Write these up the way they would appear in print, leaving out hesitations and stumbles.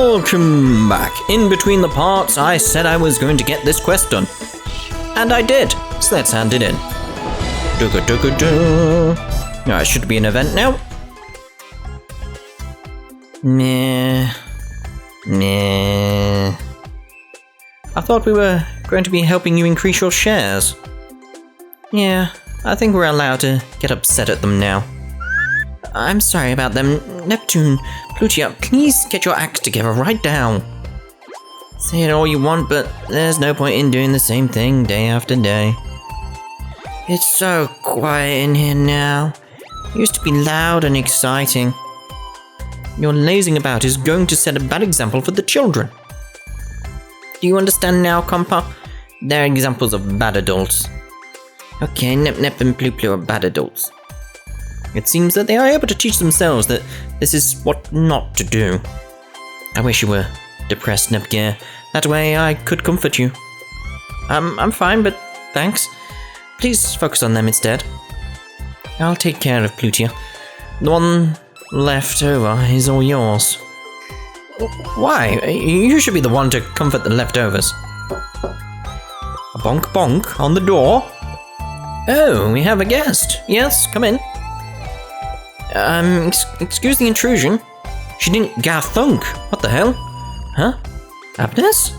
Welcome back. In between the parts, I said I was going to get this quest done. And I did. So let's hand it in. Now, it should be an event now. Nah. I thought we were going to be helping you increase your shares. Yeah, I think we're allowed to get upset at them now. I'm sorry about them. Neptune, Plutia, please get your act together right now. Say it all you want, but there's no point in doing the same thing day after day. It's so quiet in here now. It used to be loud and exciting. Your lazing about is going to set a bad example for the children. Do you understand now, compa? They're examples of bad adults. Okay, Nep and Plu Plu are bad adults. It seems that they are able to teach themselves that this is what not to do. I wish you were depressed, Nepgear. That way I could comfort you. I'm fine, but thanks. Please focus on them instead. I'll take care of Plutia. The one left over is all yours. Why? You should be the one to comfort the leftovers. A bonk bonk on the door. Oh, we have a guest. Yes, come in. Excuse the intrusion. She didn't thunk. What the hell? Huh? Happiness?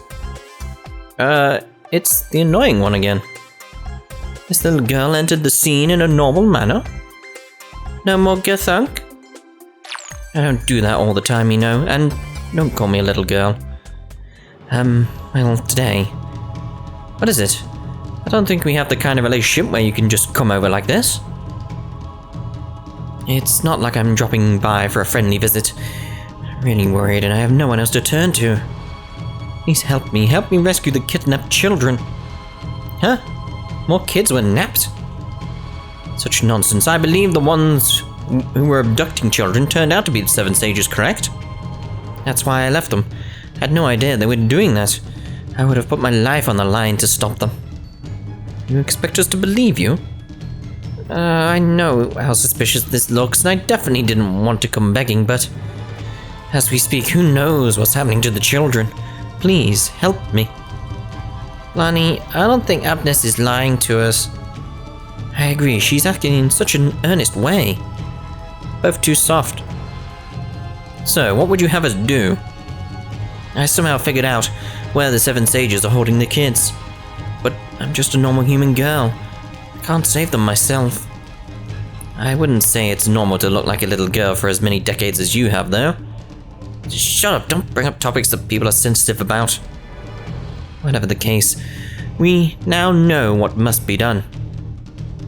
It's the annoying one again. This little girl entered the scene in a normal manner. No more thunk? I don't do that all the time, you know, and don't call me a little girl. Well, today. What is it? I don't think we have the kind of relationship where you can just come over like this. It's not like I'm dropping by for a friendly visit. I'm really worried and I have no one else to turn to. Please help me rescue the kidnapped children. Huh? More kids were napped? Such nonsense. I believe the ones who were abducting children turned out to be the Seven Sages, correct? That's why I left them. I had no idea they were doing that. I would have put my life on the line to stop them. You expect us to believe you? I know how suspicious this looks, and I definitely didn't want to come begging, but as we speak, who knows what's happening to the children? Please, help me. Lani, I don't think Abness is lying to us. I agree, she's acting in such an earnest way. Both too soft. So, what would you have us do? I somehow figured out where the Seven Sages are holding the kids. But I'm just a normal human girl. I can't save them myself. I wouldn't say it's normal to look like a little girl for as many decades as you have, though. Just shut up, don't bring up topics that people are sensitive about. Whatever the case, we now know what must be done.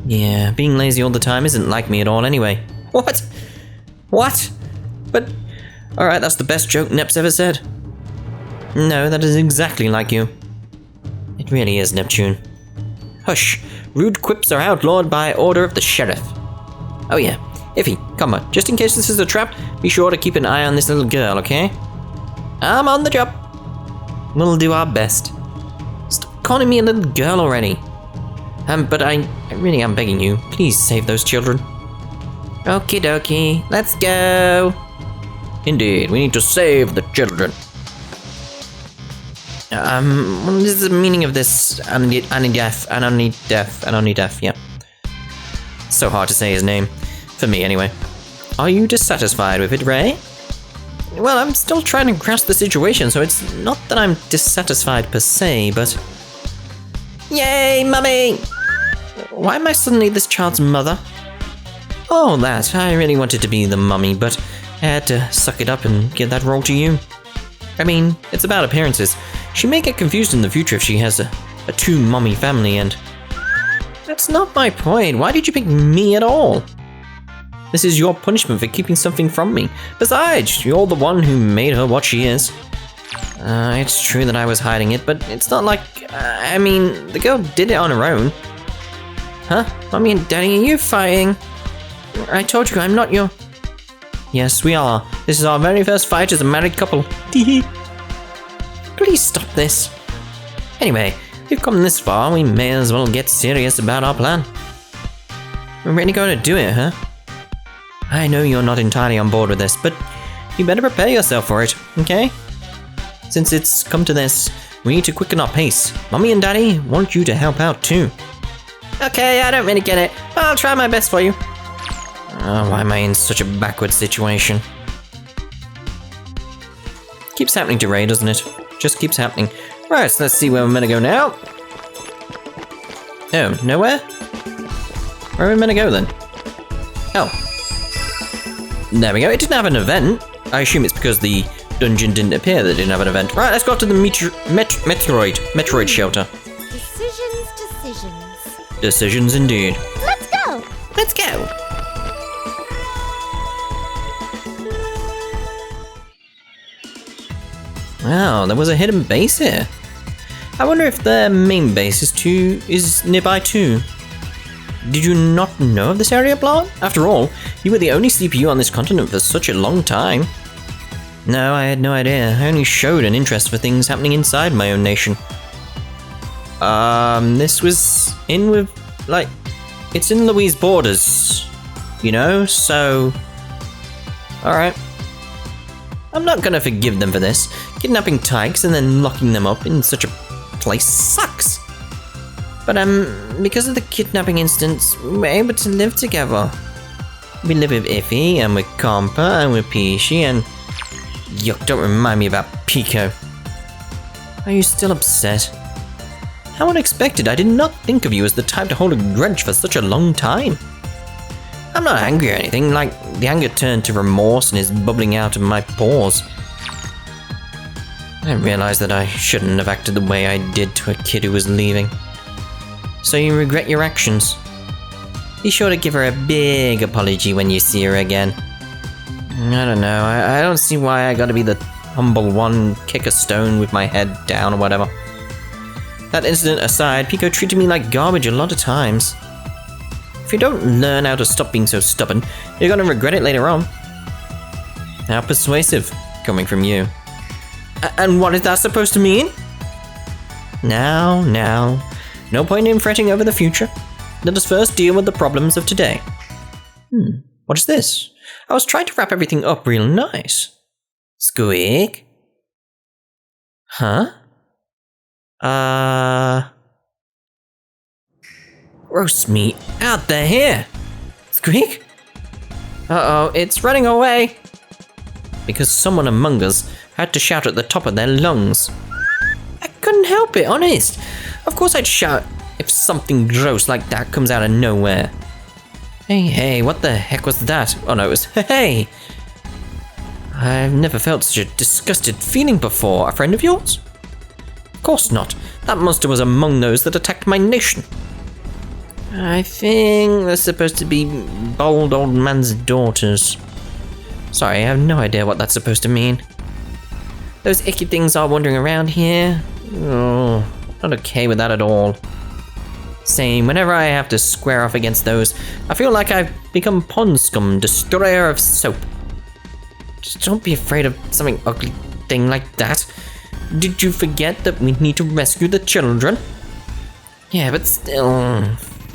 Yeah, being lazy all the time isn't like me at all anyway. What? What? But, alright, that's the best joke Nep's ever said. No, that is exactly like you. It really is, Neptune. Hush! Rude quips are outlawed by order of the sheriff. Oh yeah, Iffy, come on, just in case this is a trap, be sure to keep an eye on this little girl, okay? I'm on the job. We'll do our best. Stop calling me a little girl already. But I really am begging you, please save those children. Okie dokie, let's go. Indeed, we need to save the children. What is the meaning of this Anidef, yeah. So hard to say his name. For me, anyway. Are you dissatisfied with it, Ray? Well, I'm still trying to grasp the situation, so it's not that I'm dissatisfied per se, but... Yay, Mummy! Why am I suddenly this child's mother? Oh, that. I really wanted to be the mummy, but I had to suck it up and give that role to you. I mean, it's about appearances. She may get confused in the future if she has a two-mummy family, and... That's not my point. Why did you pick me at all? This is your punishment for keeping something from me. Besides, you're the one who made her what she is. It's true that I was hiding it, but it's not like... I mean, the girl did it on her own. Huh? Mommy and Daddy, are you fighting? I told you I'm not your... Yes, we are. This is our very first fight as a married couple. Please stop this. Anyway, we've come this far, we may as well get serious about our plan. We're really going to do it, huh? I know you're not entirely on board with this, but you better prepare yourself for it, okay? Since it's come to this, we need to quicken our pace. Mommy and Daddy want you to help out too. Okay, I don't really get it, but I'll try my best for you. Oh, why am I in such a backward situation? Keeps happening to Ray, doesn't it? Just keeps happening. Right, so let's see where we're meant to go now. Oh, nowhere? Where are we meant to go then? Oh. There we go, it didn't have an event. I assume it's because the dungeon didn't appear that it didn't have an event. Right, let's go up to the Metroid shelter. Decisions. Decisions indeed. Let's go! Let's go! Wow, there was a hidden base here. I wonder if their main base is nearby too. Did you not know of this area, Blanc? After all, you were the only CPU on this continent for such a long time. No, I had no idea. I only showed an interest for things happening inside my own nation. This was in with, like, it's in Louise borders, you know, so... Alright. I'm not gonna forgive them for this. Kidnapping tykes and then locking them up in such a place sucks. But, because of the kidnapping instance, we're able to live together. We live with Iffy, and with Compa, and with Peachy, and... Yuck, don't remind me about Pico. Are you still upset? How unexpected, I did not think of you as the type to hold a grudge for such a long time. I'm not angry or anything, like, the anger turned to remorse and is bubbling out of my pores. I realized that I shouldn't have acted the way I did to a kid who was leaving. So you regret your actions? Be sure to give her a big apology when you see her again. I don't know, I don't see why I gotta be the humble one, kick a stone with my head down or whatever. That incident aside, Pico treated me like garbage a lot of times. If you don't learn how to stop being so stubborn, you're gonna regret it later on. How persuasive, coming from you. And what is that supposed to mean? Now, no point in fretting over the future. Let us first deal with the problems of today. What is this? I was trying to wrap everything up real nice. Squeak? Huh? Roast meat out the here! Squeak? Uh-oh, it's running away! Because someone among us had to shout at the top of their lungs. I couldn't help it, honest. Of course I'd shout if something gross like that comes out of nowhere. Hey, what the heck was that? Oh no, it was hey! I've never felt such a disgusted feeling before. A friend of yours? Of course not. That monster was among those that attacked my nation. I think they're supposed to be bold old man's daughters. Sorry, I have no idea what that's supposed to mean. Those icky things are wandering around here. Oh, not okay with that at all. Same, whenever I have to square off against those, I feel like I've become pond scum, destroyer of soap. Just don't be afraid of something ugly thing like that. Did you forget that we need to rescue the children? Yeah, but still...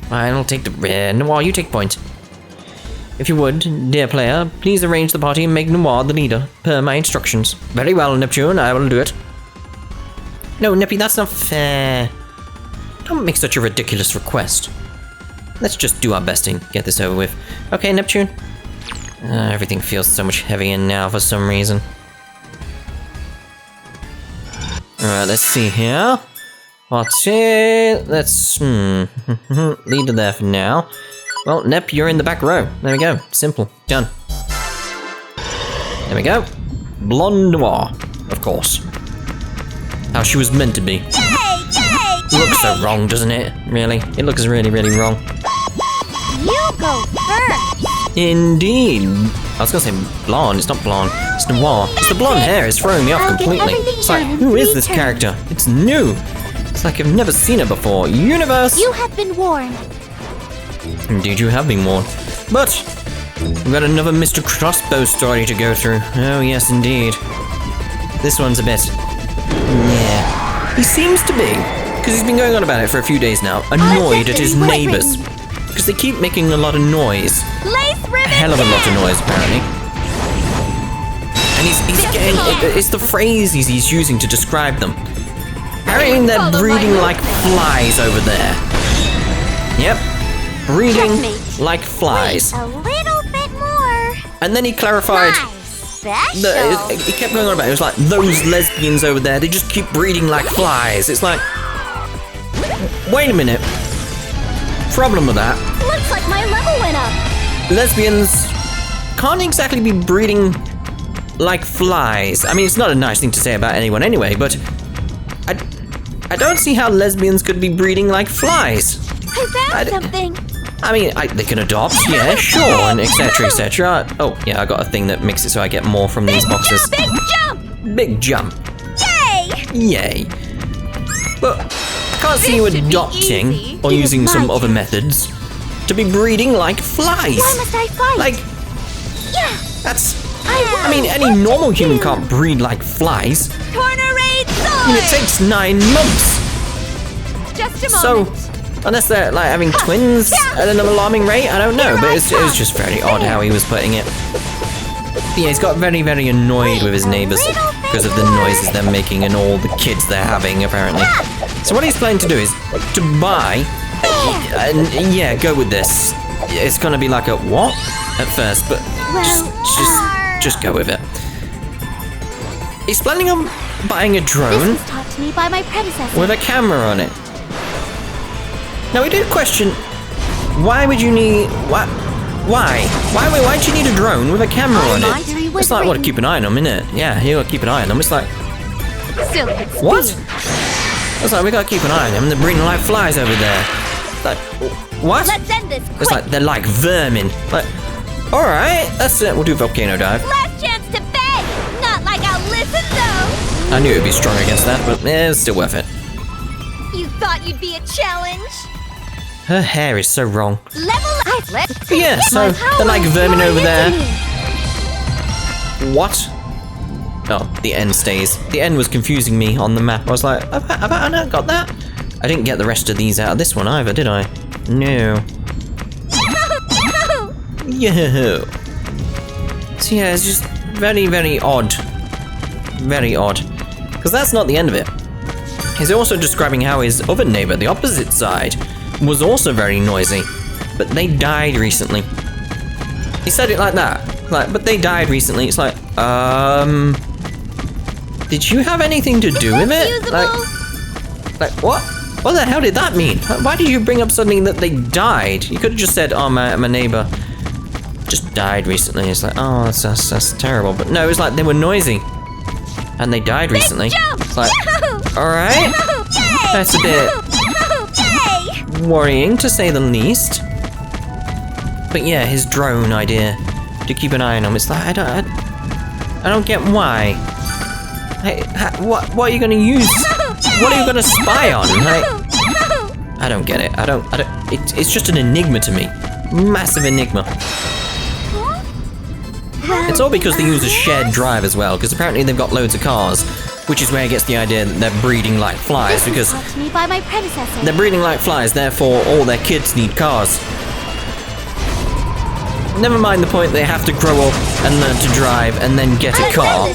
Fine, I'll take the... Noire, you take point. If you would, dear player, please arrange the party and make Noire the leader, per my instructions. Very well, Neptune, I will do it. No, Neppy, that's not fair. Don't make such a ridiculous request. Let's just do our best and get this over with. Okay, Neptune? Everything feels so much heavier now for some reason. Alright, let's see here. What's it? Let's... leader there for now. Well, Nep, you're in the back row. There we go. Simple. Done. There we go. Blonde Noire, of course. How she was meant to be. It looks so wrong, doesn't it? Really? It looks really, really wrong. You go first. Indeed. I was gonna say blonde. It's not blonde. It's Noire. It's the blonde hair. It's throwing me off completely. It's like, who is this character? It's new. It's like I've never seen her before. Universe! You have been warned. Indeed, you have been warned. But we've got another Mr. Crossbow story to go through. Oh, yes, indeed. This one's a bit... yeah. He seems to be, because he's been going on about it for a few days now, annoyed at his neighbours. Because they keep making a lot of noise. A hell of a lot of noise, apparently. And he's getting, it's the phrases he's using to describe them. Apparently they're breeding like flies over there. Yep, breeding like flies. A little bit more. And then he clarified, Special. he kept going on about it. It was like, those lesbians over there, they just keep breeding like flies. It's like, wait a minute. Problem with that. Looks like my level went up. Lesbians can't exactly be breeding like flies. I mean, it's not a nice thing to say about anyone anyway, but I don't see how lesbians could be breeding like flies. I found something. I mean, they can adopt, yeah, sure, and etc, etc. Oh, yeah, I got a thing that makes it so I get more from these boxes. Big jump! Big jump. Yay! Yay. But I can't see you adopting or using some other methods to be breeding like flies. Why must I fight? Like, Yeah. that's... I mean, any normal human can't breed like flies. Corner raid I mean, it takes 9 months. Just a So, moment. unless they're like having twins at an alarming rate, I don't know. But it was just very odd how he was putting it. But yeah, he's got very, very annoyed with his neighbors because of the noises they're making and all the kids they're having, apparently. So what he's planning to do is to buy, and yeah, go with this. It's gonna be like a what at first, but just go with it. He's planning on buying a drone This was taught to me by my predecessor. with a camera on it. Now we do question, why would you need, why do you need a drone with a camera on it? It's like, what, to keep an eye on them, innit? Yeah, you gotta keep an eye on them. It's like, what? It's like, we gotta keep an eye on them, they're breeding like flies over there. Like, what? Let's end this quick. It's like, they're like vermin. Like, alright, that's it, we'll do volcano dive. Last chance to beg. Not like I'll listen though. I knew it'd be strong against that, but it's still worth it. You thought you'd be a challenge? Her hair is so wrong. Level up. But yeah, so they're like vermin over there. What? Oh, the end stays. The end was confusing me on the map. I was like, have I not got that? I didn't get the rest of these out of this one either, did I? No. Yo. So yeah, it's just very, very odd. Very odd. Because that's not the end of it. He's also describing how his other neighbor, the opposite side, was also very noisy. But they died recently. He said it like that. Like, but they died recently. It's like, did you have anything to do with it? Like what? What the hell did that mean? Why did you bring up something that they died? You could have just said, oh, my neighbor just died recently. It's like, oh, that's terrible. But no, it's like they were noisy. And they died recently. It's like, alright. That's a bit worrying, to say the least. But yeah, his drone idea to keep an eye on him. It's like, I don't get why. What are you gonna use? What are you gonna spy on? I don't get it. It's just an enigma to me. Massive enigma. It's all because they use a shared drive as well, because apparently they've got loads of cars, which is where he gets the idea that they're breeding like flies, because they're breeding like flies, therefore all their kids need cars. Never mind the point they have to grow up and learn to drive and then get a car,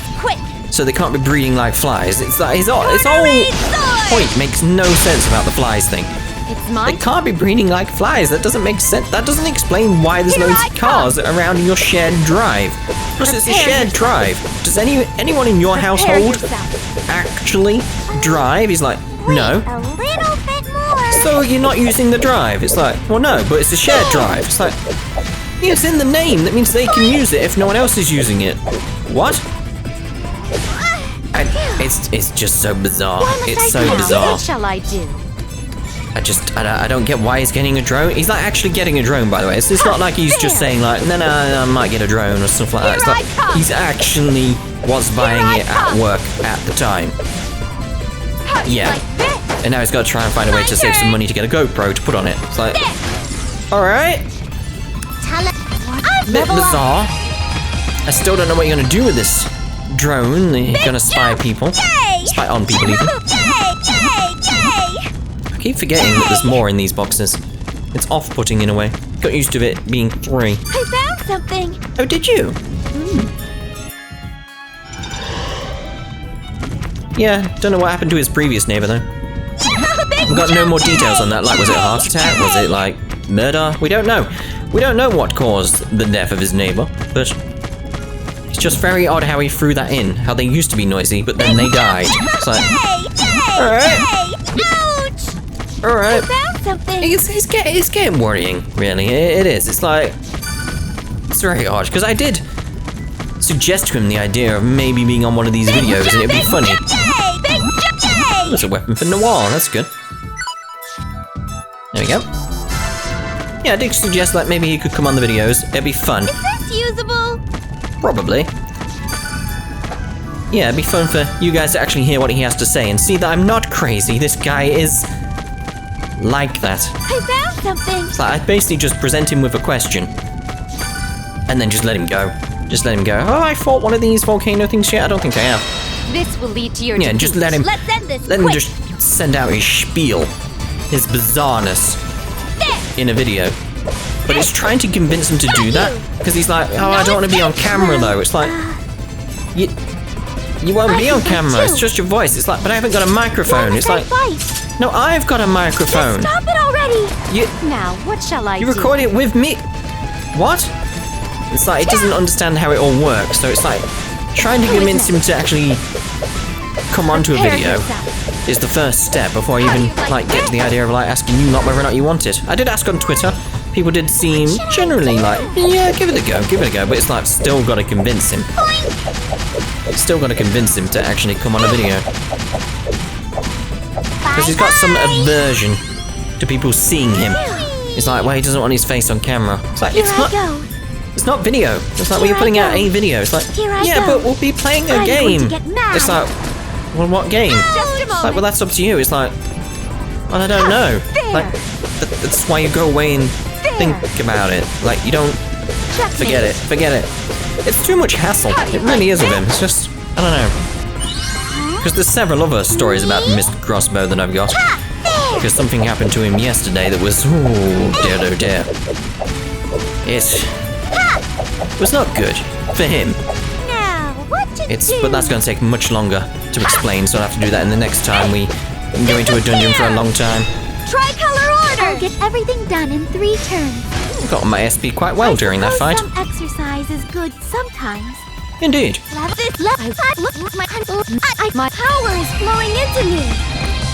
so they can't be breeding like flies. It's like his whole point makes no sense about the flies thing. They can't be breeding like flies. That doesn't make sense. That doesn't explain why there's loads of cars around your shared drive. Plus, it's a shared drive. Does anyone in your household actually drive? He's like, no. A little bit more. So you're not using the drive? It's like, well, no, but it's a shared drive. It's like, yeah, it's in the name. That means they can use it if no one else is using it. What? It's just so bizarre. It's so bizarre. What shall I do? I don't get why he's getting a drone. He's not actually getting a drone, by the way. It's not like he's just saying like, no, I might get a drone or stuff like that. It's like he's actually was buying it at work at the time. Yeah. And now he's got to try and find a way to save some money to get a GoPro to put on it. It's like, alright. Bit bizarre. I still don't know what you're going to do with this drone. You're going to spy people. Spy on people even. I keep forgetting that there's more in these boxes. It's off-putting in a way. Got used to it being 3. I found something. Oh, did you? Yeah, don't know what happened to his previous neighbor though. We've got no more details on that, like was it a heart attack, was it like murder? We don't know. We don't know what caused the death of his neighbor, but it's just very odd how he threw that in, how they used to be noisy, but then they died. It's like, alright. Ouch! Alright. I found something. It's getting worrying, really. It is. It's like, it's very odd, because I did suggest to him the idea of maybe being on one of these videos and it'd be funny. There's a weapon for Noire, that's good. There we go. Yeah, I did suggest that maybe he could come on the videos, it'd be fun. Is this usable? Probably. Yeah, it'd be fun for you guys to actually hear what he has to say and see that I'm not crazy, this guy is like that. I found something. It's like I basically just present him with a question and then just let him go. Just let him go. Oh, I fought one of these volcano things yet? I don't think I have. This will lead to your Yeah, just let him. Let's end this. Let him quick. just send out his spiel, his bizarreness in a video. But it's trying to convince him to do that because he's like, oh, I don't want to be on camera though. It's like, you won't be on camera. It's just your voice. It's like, but I haven't got a microphone. It's like, no, I've got a microphone. Stop it already. Now, what shall I You do? record it with me. What? It's like, it doesn't understand how it all works, so it's like, trying to convince him to actually come onto a video is the first step before I even, like, get to the idea of, like, asking you not whether or not you want it. I did ask on Twitter. People did seem generally like, yeah, give it a go, but it's like, still gotta convince him. Still gotta convince him to actually come on a video. Because he's got some aversion to people seeing him. It's like, well, he doesn't want his face on camera. It's like, it's not video. It's like, well, you're putting out a video. It's like, yeah, but we'll be playing a game. It's like, well, what game? It's like, well, that's up to you. It's like, well, I don't know. Like, that's why you go away and think about it. Like, you don't, forget it. It's too much hassle. It really is with him. It's just, I don't know. Because there's several other stories about Mr. Crossbow that I've got. Because something happened to him yesterday that was, oh dear. It was not good for him. Now, what to do? But that's going to take much longer to explain, so I'll have to do that in the next time we go into a dungeon for a long time. Tricolor order. I'll get everything done in 3 turns. I got on my SP quite well during that fight. Some exercise is good sometimes. Indeed. My power is flowing into me.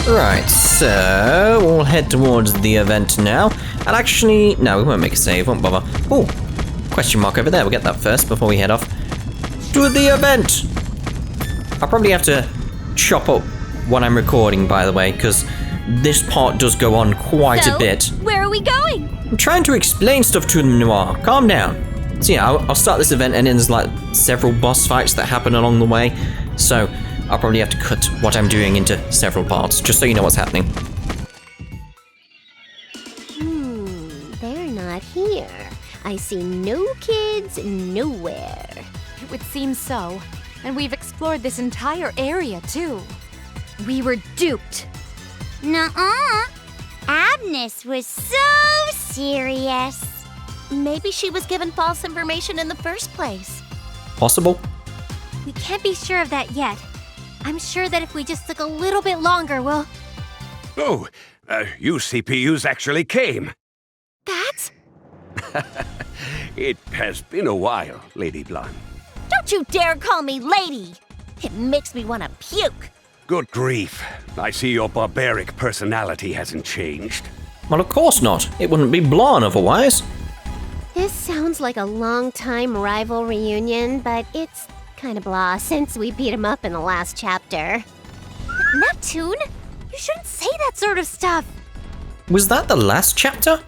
Right, so we'll head towards the event now. And actually, no, we won't make a save, won't bother. Oh, question mark over there. We'll get that first before we head off to the event. I'll probably have to chop up what I'm recording, by the way, because this part does go on quite a bit. Where are we going? I'm trying to explain stuff to them, Noire. Calm down. So yeah, I'll start this event and then there's like several boss fights that happen along the way. So I'll probably have to cut what I'm doing into several parts, just so you know what's happening. They're not here. I see no kids nowhere. It would seem so. And we've explored this entire area, too. We were duped. Nuh-uh. Agnes was so serious. Maybe she was given false information in the first place. Possible? We can't be sure of that yet. I'm sure that if we just took a little bit longer, we'll... Oh, you CPUs actually came. That's... It has been a while, Lady Blonde. Don't you dare call me lady! It makes me want to puke. Good grief. I see your barbaric personality hasn't changed. Well, of course not. It wouldn't be Blonde otherwise. This sounds like a long-time rival reunion, but it's kind of blah since we beat him up in the last chapter. Neptune? You shouldn't say that sort of stuff. Was that the last chapter?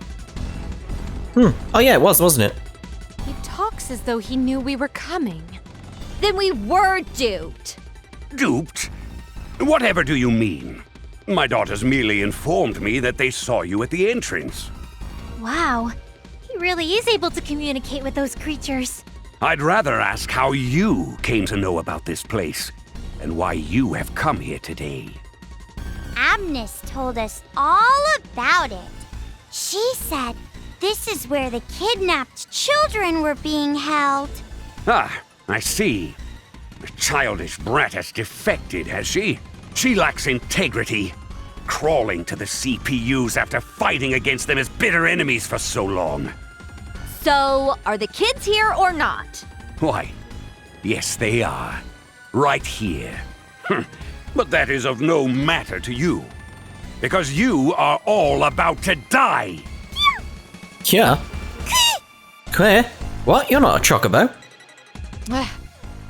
Oh yeah, it was, wasn't it? He talks as though he knew we were coming. Then we were duped. Duped? Whatever do you mean? My daughters merely informed me that they saw you at the entrance. Wow. He really is able to communicate with those creatures. I'd rather ask how you came to know about this place, and why you have come here today. Agnes told us all about it. She said this is where the kidnapped children were being held. Ah, I see. The childish brat has defected, has she? She lacks integrity. Crawling to the CPUs after fighting against them as bitter enemies for so long. So, are the kids here or not? Why, yes they are. Right here. But that is of no matter to you. Because you are all about to die. Yeah. Claire, what? You're not a chocobo.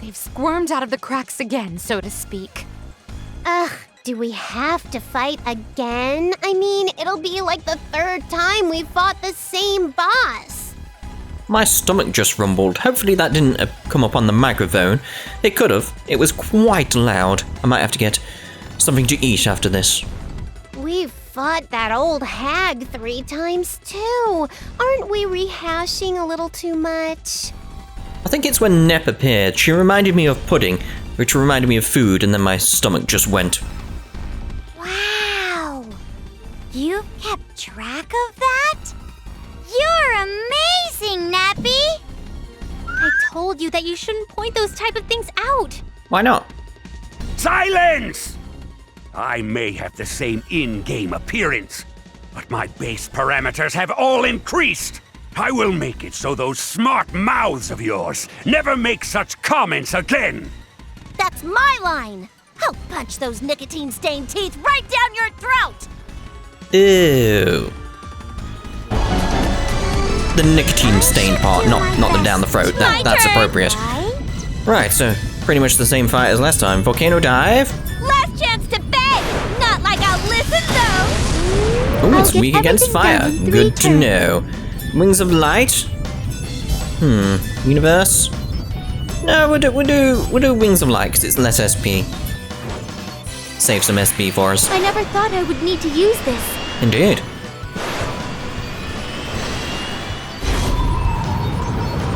They've squirmed out of the cracks again, so to speak. Ugh, do we have to fight again? I mean, it'll be like the third time we fought the same boss. My stomach just rumbled. Hopefully that didn't come up on the microphone. It could have. It was quite loud. I might have to get something to eat after this. We've fought that old hag 3 times too. Aren't we rehashing a little too much? I think it's when Nep appeared. She reminded me of pudding, which reminded me of food, and then my stomach just went. Wow! You kept track of that? You're amazing, Nappy! I told you that you shouldn't point those type of things out. Why not? Silence! I may have the same in-game appearance, but my base parameters have all increased. I will make it so those smart mouths of yours never make such comments again. That's my line! I'll punch those nicotine-stained teeth right down your throat! Ew. The nicotine-stained part, not the down the throat. That's appropriate. Right, so pretty much the same fight as last time. Volcano dive. Last chance to beg! Not like I'll listen, though! Ooh, it's weak against fire. Good to know. Wings of light. Universe. No, we'll do Wings of Light because it's less SP. Save some SP for us. I never thought I would need to use this. Indeed.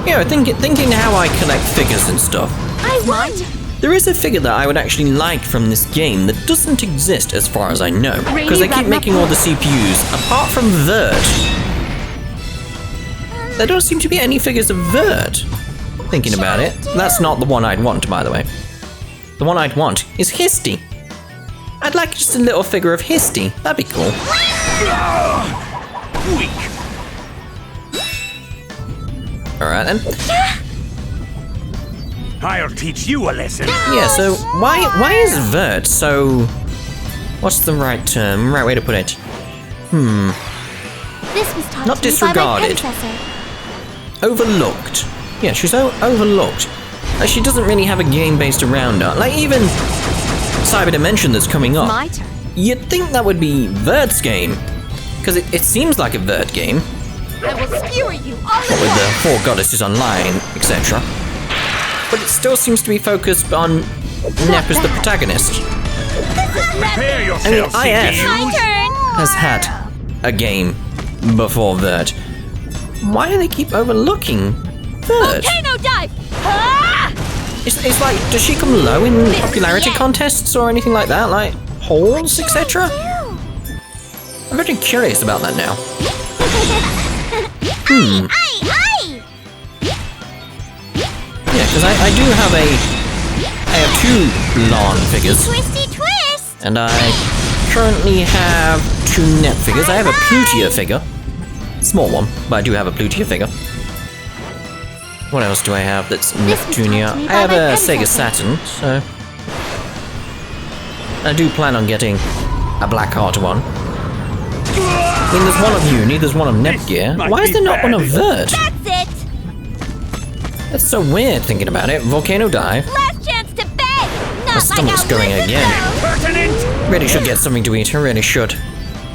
Yeah, thinking how I collect figures and stuff. I won! There is a figure that I would actually like from this game that doesn't exist as far as I know. Because they keep making all the CPUs, apart from Vert. There don't seem to be any figures of Vert. Thinking about it, that's not the one I'd want, by the way. The one I'd want is Histy. I'd like just a little figure of Histy. That'd be cool. Weak. Alright then. I'll teach you a lesson. Yeah, so why is Vert so... What's the right term, right way to put it? This was taught Not to me by my disregarded. predecessor. Overlooked. Yeah, she's overlooked. Like, she doesn't really have a game based around her. Like, even Hyperdimension that's coming up. My turn. You'd think that would be Vert's game. Because it seems like a Vert game. I will skewer you all With the 4 goddesses online, etc. But it still seems to be focused on Nep as the protagonist. Prepare yourself, I mean, IF CPUs. has had a game before Vert. Why do they keep overlooking Vert? Volcano dive! Ah! It's like, does she come low in popularity contests or anything like that? Like, polls, etc.? I'm very curious about that now. Aye! Yeah, because I do have I have 2 Lawn figures, Twisty twist! and I currently have 2 Nep figures. I have a Plutia figure. Small one, but I do have a Plutia figure. What else do I have that's Neptunia? I have a Sega Saturn, so... I do plan on getting a Black Heart one. I mean, there's one of Uni, there's one of Nepgear. Why is there not one of Vert? That's it! That's so weird thinking about it. Volcano dive. Last chance to beg! My Not like stomach's I'll going listen, again. though! Pertinent. Really should get something to eat, I really should.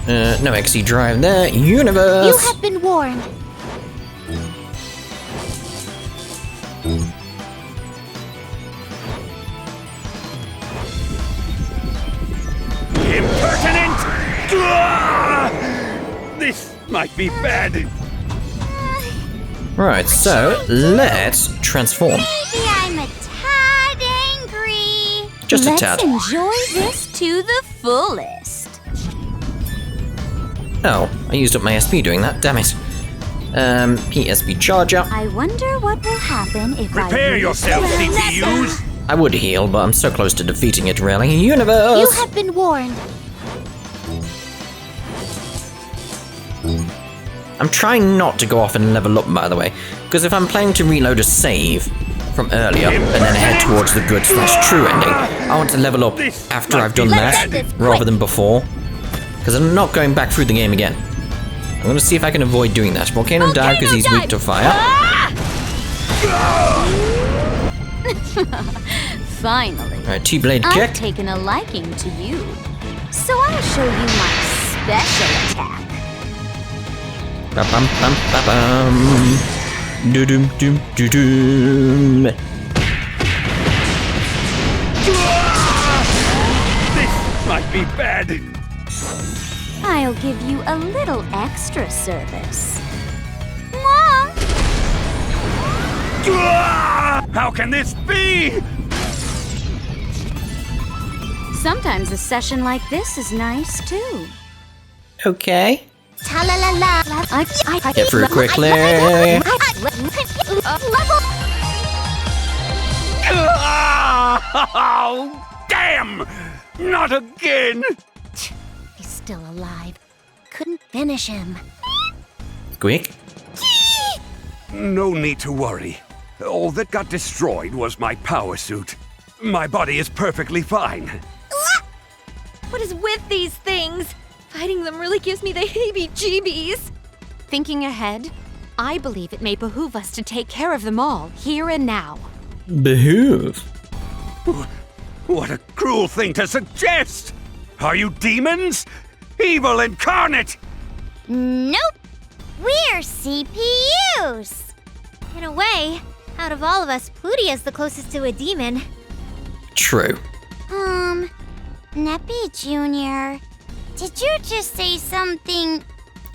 No XE drive there. Universe! You have been warned. Impertinent. Ah! This might be bad. Right, so let's transform. Maybe I'm a tad angry. Just a Let's tad. enjoy this to the fullest. Oh, I used up my SP doing that, damn it. PSP charger. I wonder what will happen if Prepare yourselves, CPUs. I would heal, but I'm so close to defeating it, really. Universe! You have been warned. I'm trying not to go off and level up, by the way, because if I'm planning to reload a save from earlier and then head towards the good/true ending, I want to level up after I've done that, rather than before, because I'm not going back through the game again. I'm going to see if I can avoid doing that. Volcano dive because he's weak to fire. Finally. Alright, T-blade I've kick. taken a liking to you. So I'll show you my special attack. Ba-bum, bum, ba-bum. Do-dum, dum, do-dum. This might be bad. I'll give you a little extra service. How can this be? Sometimes a session like this is nice too. Okay. Ta-la-la-la. Get through quickly. Oh, damn! Not again! He's still alive. Couldn't finish him. Quick. No need to worry. All that got destroyed was my power suit. My body is perfectly fine. What is with these things? Fighting them really gives me the heebie-jeebies. Thinking ahead, I believe it may behoove us to take care of them all, here and now. Behoove. What a cruel thing to suggest! Are you demons? Evil incarnate! Nope. We're CPUs. In a way, out of all of us, Plutia's the closest to a demon. True. Neppy Jr., did you just say something?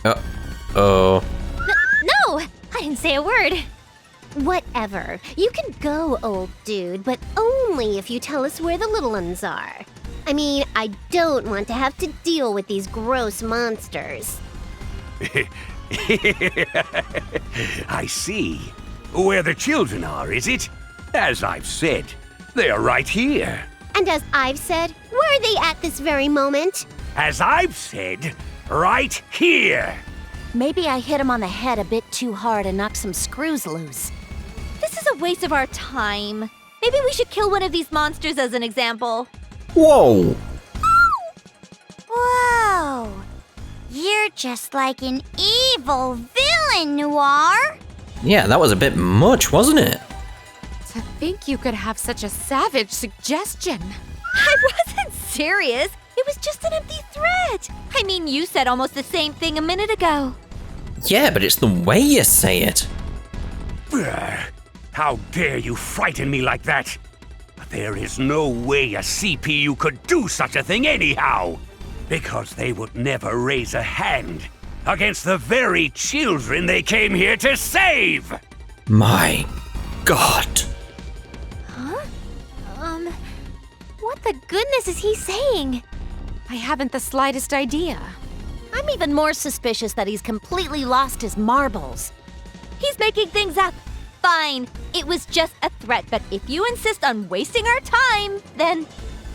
Uh-oh. No, I didn't say a word. Whatever. You can go, old dude, but only if you tell us where the little ones are. I mean, I don't want to have to deal with these gross monsters. I see. Where the children are, is it? As I've said, they're right here. And as I've said, where are they at this very moment? As I've said, right here. Maybe I hit him on the head a bit too hard and knocked some screws loose. This is a waste of our time. Maybe we should kill one of these monsters as an example. Whoa. Whoa. You're just like an evil villain, Noire. Yeah, that was a bit much, wasn't it? To think you could have such a savage suggestion. I wasn't serious. It was just an empty threat. I mean, you said almost the same thing a minute ago. Yeah, but it's the way you say it. How dare you frighten me like that? There is no way a CPU could do such a thing anyhow. Because they would never raise a hand against the very children they came here to save! My God. What the goodness is he saying? I haven't the slightest idea. I'm even more suspicious that he's completely lost his marbles. He's making things up. Fine, it was just a threat, but if you insist on wasting our time, then...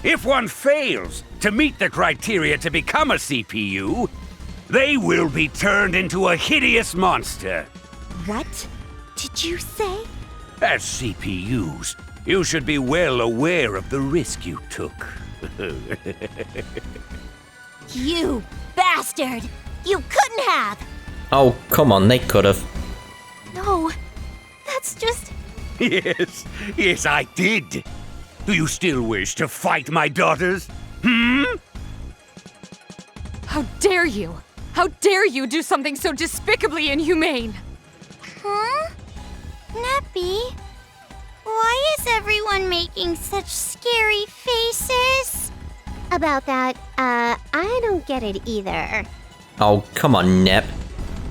If one fails to meet the criteria to become a CPU, they will be turned into a hideous monster. What did you say? As CPUs, you should be well aware of the risk you took. You bastard! You couldn't have! Oh, come on, they could have. No, that's just... Yes, I did. Do you still wish to fight my daughters? How dare you? How dare you do something so despicably inhumane? Huh? Neppy? Why is everyone making such scary faces? About that, I don't get it either. Oh, come on, Nep.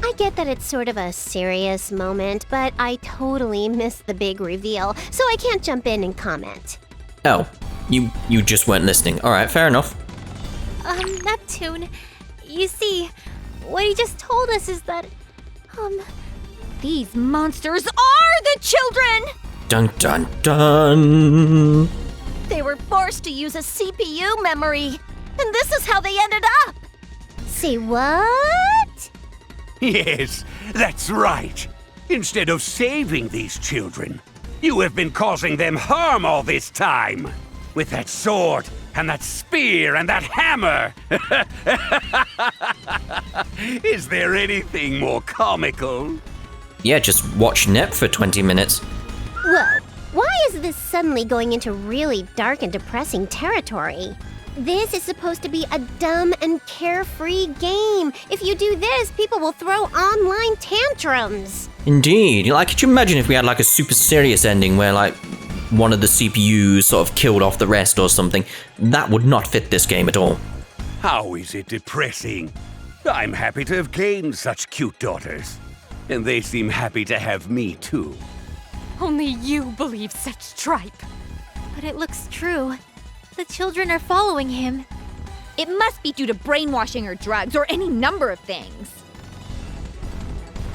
I get that it's sort of a serious moment, but I totally missed the big reveal, so I can't jump in and comment. Oh, you just weren't listening. Alright, fair enough. Neptune, you see, what he just told us is that, These monsters are the children! Dun dun dun! They were forced to use a CPU memory, and this is how they ended up. Say what? Yes, that's right. Instead of saving these children, you have been causing them harm all this time. With that sword, and that spear, and that hammer. Is there anything more comical? Yeah, just watch Nep for 20 minutes. Whoa, why is this suddenly going into really dark and depressing territory? This is supposed to be a dumb and carefree game. If you do this, people will throw online tantrums. Indeed. Like, could you imagine if we had like a super serious ending where like one of the CPUs sort of killed off the rest or something? That would not fit this game at all. How is it depressing? I'm happy to have gained such cute daughters. And they seem happy to have me too. Only you believe such tripe. But it looks true. The children are following him. It must be due to brainwashing or drugs or any number of things.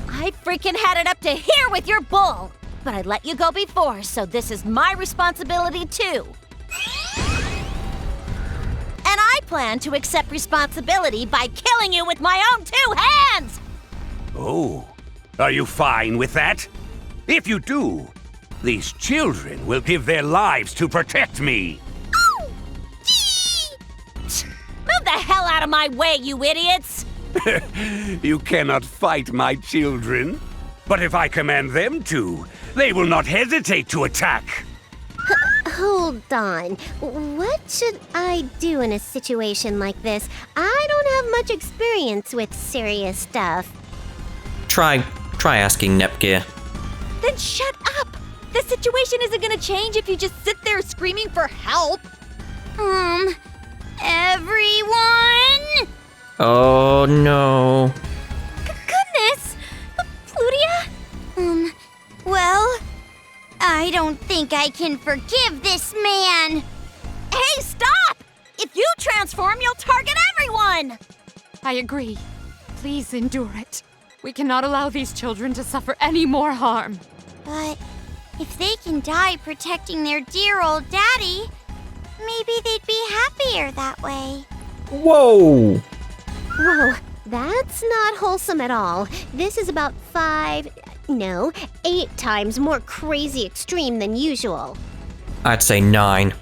I freaking had it up to here with your bull, but I let you go before, so this is my responsibility too. And I plan to accept responsibility by killing you with my own 2 hands! Oh, are you fine with that? If you do, these children will give their lives to protect me. Move the hell out of my way, you idiots! You cannot fight my children. But if I command them to, they will not hesitate to attack. Hold on. What should I do in a situation like this? I don't have much experience with serious stuff. Try asking Nepgear. Then shut up! The situation isn't gonna change if you just sit there screaming for help. Everyone? Oh no. Goodness! Plutia? Well, I don't think I can forgive this man. Hey, stop! If you transform, you'll target everyone! I agree. Please endure it. We cannot allow these children to suffer any more harm. But if they can die protecting their dear old daddy, maybe they'd be happier that way. Whoa! Whoa, that's not wholesome at all. This is about 8 times more crazy extreme than usual. I'd say 9.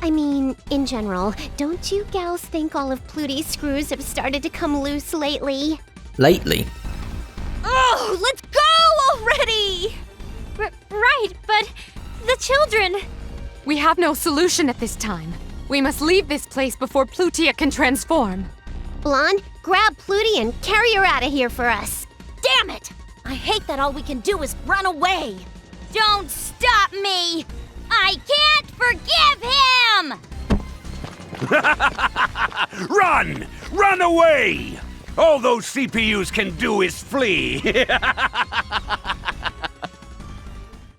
I mean, in general, don't you gals think all of Plutia's screws have started to come loose lately? Lately? Oh, let's go already! Right, but the children... We have no solution at this time. We must leave this place before Plutia can transform. Blonde, grab Plutia and carry her out of here for us. Damn it! I hate that all we can do is run away. Don't stop me! I can't forgive him! Run! Run away! All those CPUs can do is flee.